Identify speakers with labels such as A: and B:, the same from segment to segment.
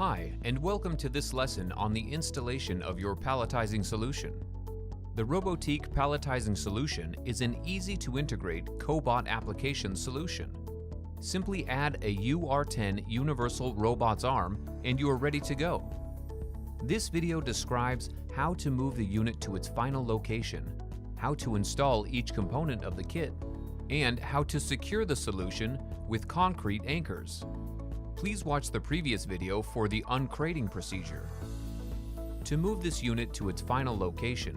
A: Hi, and welcome to this lesson on the installation of your palletizing solution. The ROBOTIQ palletizing solution is an easy-to-integrate Cobot application solution. Simply add a UR10 universal robot's arm and you are ready to go. This video describes how to move the unit to its final location, how to install each component of the kit, and how to secure the solution with concrete anchors. Please watch the previous video for the uncrating procedure. To move this unit to its final location,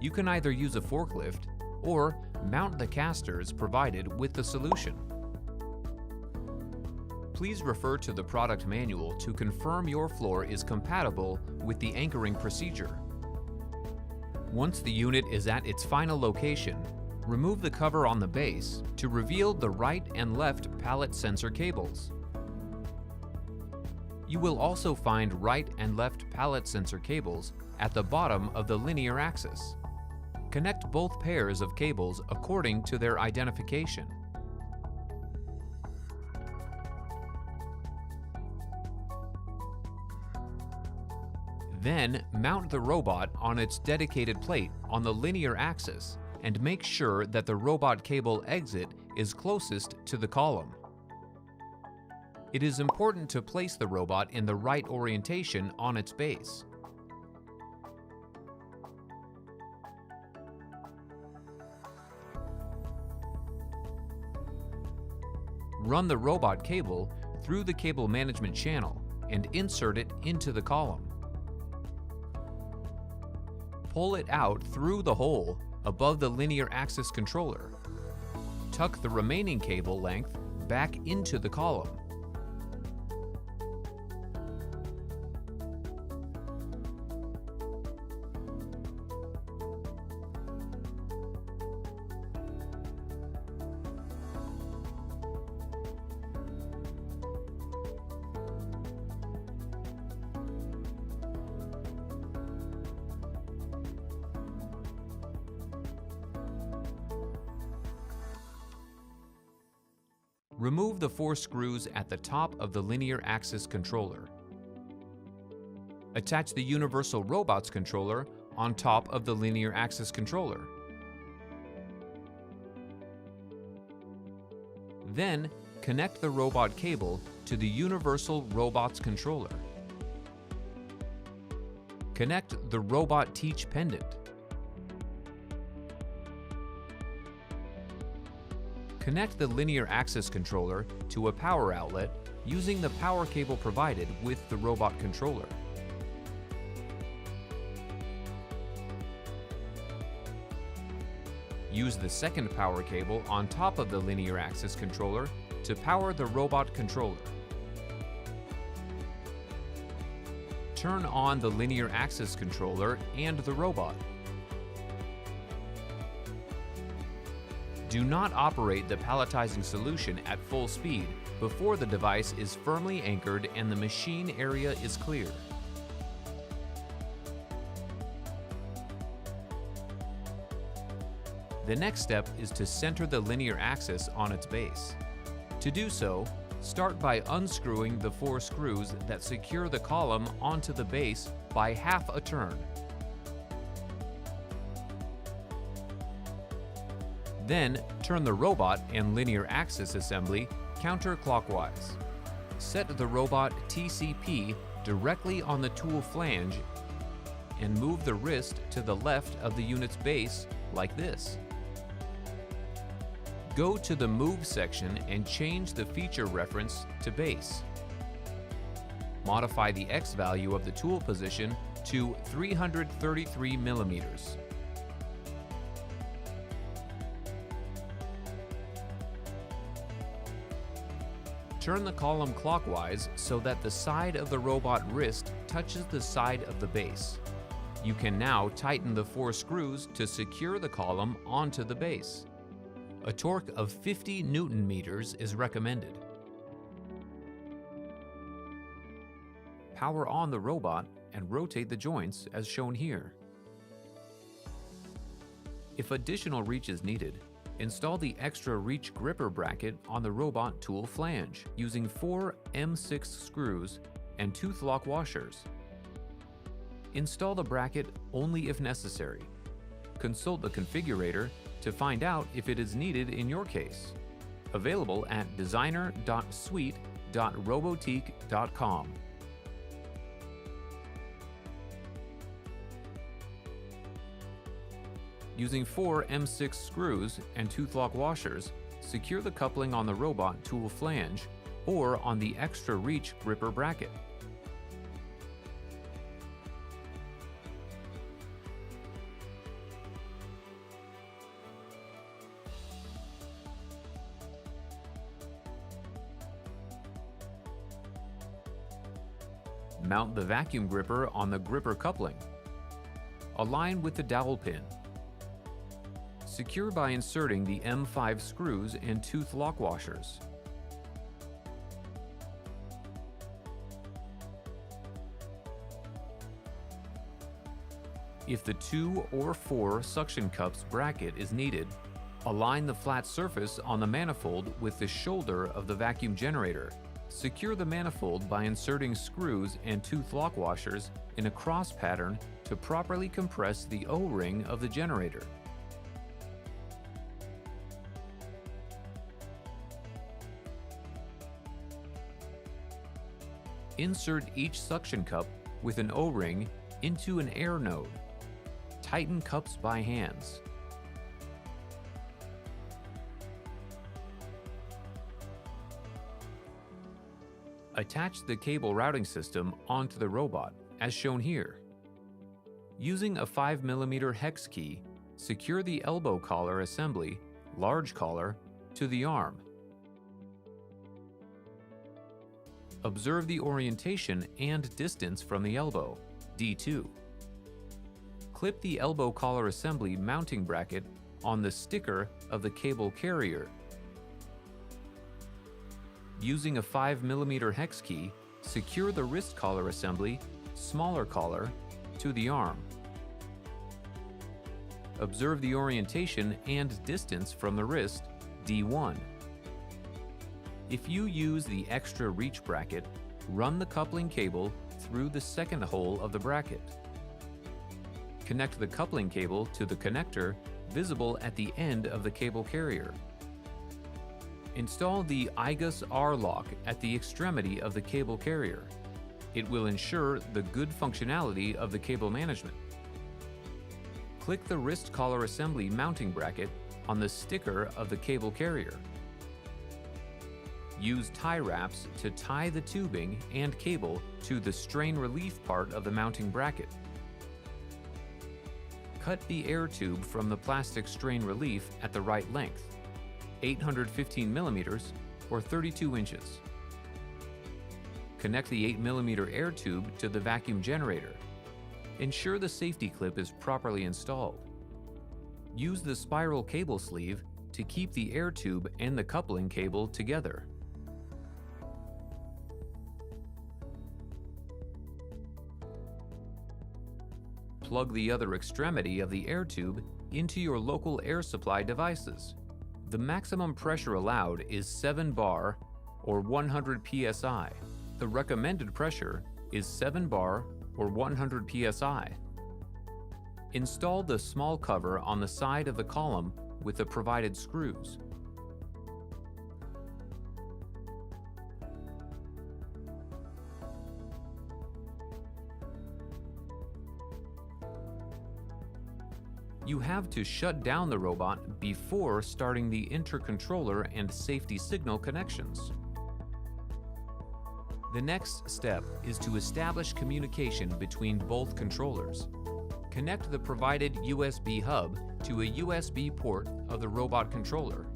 A: you can either use a forklift or mount the casters provided with the solution. Please refer to the product manual to confirm your floor is compatible with the anchoring procedure. Once the unit is at its final location, remove the cover on the base to reveal the right and left pallet sensor cables. You will also find right and left pallet sensor cables at the bottom of the linear axis. Connect both pairs of cables according to their identification. Then mount the robot on its dedicated plate on the linear axis and make sure that the robot cable exit is closest to the column. It is important to place the robot in the right orientation on its base. Run the robot cable through the cable management channel and insert it into the column. Pull it out through the hole above the linear axis controller. Tuck the remaining cable length back into the column. Remove the 4 screws at the top of the linear axis controller. Attach the universal robots controller on top of the linear axis controller. Then, connect the robot cable to the universal robots controller. Connect the ROBOTIQ pendant. Connect the linear axis controller to a power outlet using the power cable provided with the robot controller. Use the second power cable on top of the linear axis controller to power the robot controller. Turn on the linear axis controller and the robot. Do not operate the palletizing solution at full speed before the device is firmly anchored and the machine area is clear. The next step is to center the linear axis on its base. To do so, start by unscrewing the 4 screws that secure the column onto the base by half a turn. Then, turn the robot and linear axis assembly counterclockwise. Set the robot TCP directly on the tool flange and move the wrist to the left of the unit's base like this. Go to the Move section and change the feature reference to base. Modify the X value of the tool position to 333 millimeters. Turn the column clockwise so that the side of the robot wrist touches the side of the base. You can now tighten the 4 screws to secure the column onto the base. A torque of 50 Newton meters is recommended. Power on the robot and rotate the joints as shown here. If additional reach is needed, install the extra reach gripper bracket on the robot tool flange using 4 M6 screws and tooth lock washers. Install the bracket only if necessary. Consult the configurator to find out if it is needed in your case. Available at designer.suite.robotiq.com. Using 4 M6 screws and tooth lock washers, secure the coupling on the robot tool flange or on the extra reach gripper bracket. Mount the vacuum gripper on the gripper coupling. Align with the dowel pin. Secure by inserting the M5 screws and tooth lock washers. If the 2 or 4 suction cups bracket is needed, align the flat surface on the manifold with the shoulder of the vacuum generator. Secure the manifold by inserting screws and tooth lock washers in a cross pattern to properly compress the O-ring of the generator. Insert each suction cup with an O-ring into an air node. Tighten cups by hands. Attach the cable routing system onto the robot, as shown here. Using a 5mm hex key, secure the elbow collar assembly, large collar, to the arm. Observe the orientation and distance from the elbow, D2. Clip the elbow collar assembly mounting bracket on the sticker of the cable carrier. Using a 5mm hex key, secure the wrist collar assembly, smaller collar, to the arm. Observe the orientation and distance from the wrist, D1. If you use the extra reach bracket, run the coupling cable through the second hole of the bracket. Connect the coupling cable to the connector visible at the end of the cable carrier. Install the IGUS R-lock at the extremity of the cable carrier. It will ensure the good functionality of the cable management. Click the wrist collar assembly mounting bracket on the sticker of the cable carrier. Use tie wraps to tie the tubing and cable to the strain relief part of the mounting bracket. Cut the air tube from the plastic strain relief at the right length, 815mm or 32 inches. Connect the 8mm air tube to the vacuum generator. Ensure the safety clip is properly installed. Use the spiral cable sleeve to keep the air tube and the coupling cable together. Plug the other extremity of the air tube into your local air supply devices. The maximum pressure allowed is 7 bar or 100 psi. The recommended pressure is 7 bar or 100 psi. Install the small cover on the side of the column with the provided screws. You have to shut down the robot before starting the intercontroller and safety signal connections. The next step is to establish communication between both controllers. Connect the provided USB hub to a USB port of the robot controller.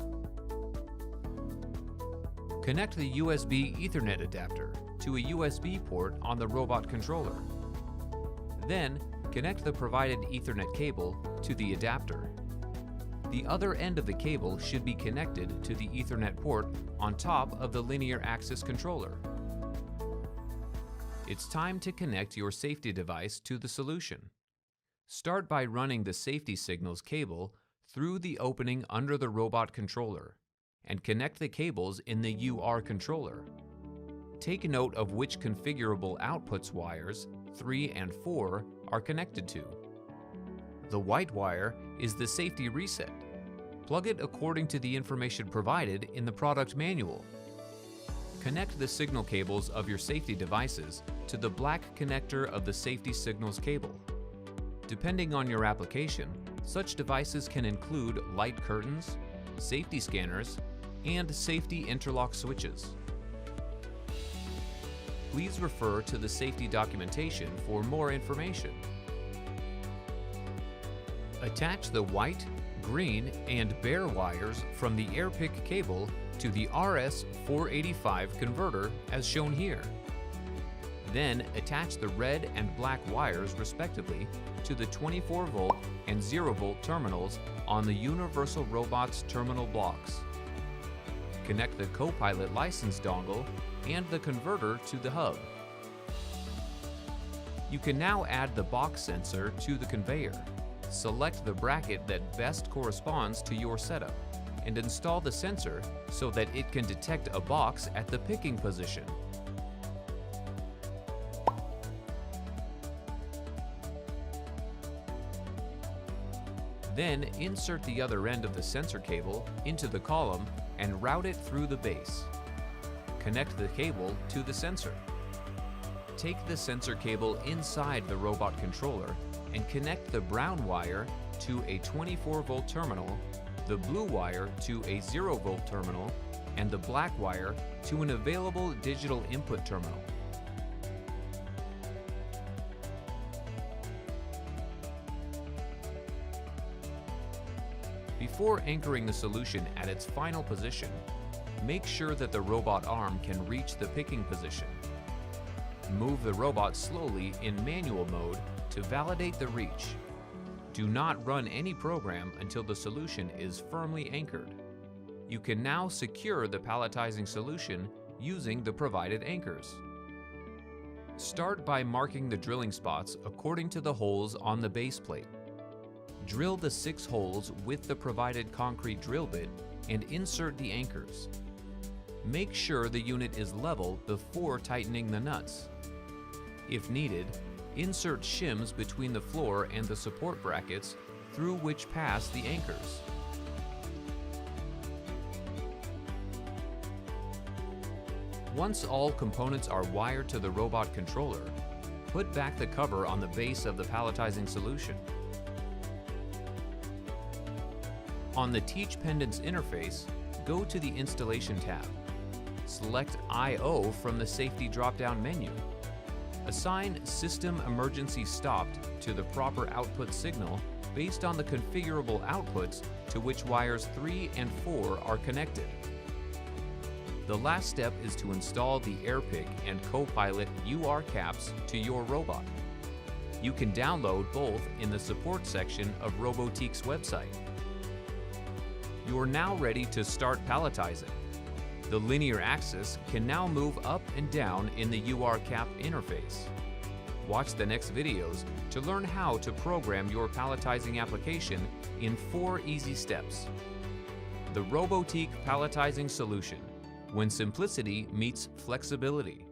A: Connect the USB Ethernet adapter to a USB port on the robot controller. Then, connect the provided Ethernet cable to the adapter. The other end of the cable should be connected to the Ethernet port on top of the linear axis controller. It's time to connect your safety device to the solution. Start by running the safety signals cable through the opening under the robot controller and connect the cables in the UR controller. take note of which configurable outputs wires, 3 and 4, are connected to. The white wire is the safety reset. Plug it according to the information provided in the product manual. Connect the signal cables of your safety devices to the black connector of the safety signals cable. Depending on your application, such devices can include light curtains, safety scanners, and safety interlock switches. Please refer to the safety documentation for more information. Attach the white, green, and bare wires from the AirPick cable to the RS485 converter as shown here. Then attach the red and black wires respectively to the 24-volt and 0-volt terminals on the Universal Robots terminal blocks. Connect the Copilot license dongle and the converter to the hub. You can now add the box sensor to the conveyor. Select the bracket that best corresponds to your setup and install the sensor so that it can detect a box at the picking position. Then insert the other end of the sensor cable into the column and route it through the base. Connect the cable to the sensor. Take the sensor cable inside the robot controller and connect the brown wire to a 24-volt terminal, the blue wire to a 0-volt terminal, and the black wire to an available digital input terminal. Before anchoring the solution at its final position, make sure that the robot arm can reach the picking position. Move the robot slowly in manual mode to validate the reach. Do not run any program until the solution is firmly anchored. You can now secure the palletizing solution using the provided anchors. Start by marking the drilling spots according to the holes on the base plate. Drill the 6 holes with the provided concrete drill bit and insert the anchors. Make sure the unit is level before tightening the nuts. If needed, insert shims between the floor and the support brackets through which pass the anchors. Once all components are wired to the robot controller, put back the cover on the base of the palletizing solution. On the Teach Pendants interface, go to the Installation tab. Select I/O from the Safety drop-down menu. Assign System Emergency Stopped to the proper output signal based on the configurable outputs to which wires 3 and 4 are connected. The last step is to install the AirPick and Copilot UR caps to your robot. You can download both in the support section of ROBOTIQ's website. You are now ready to start palletizing. The linear axis can now move up and down in the UR cap interface. Watch the next videos to learn how to program your palletizing application in 4 easy steps. The ROBOTIQ palletizing solution, when simplicity meets flexibility.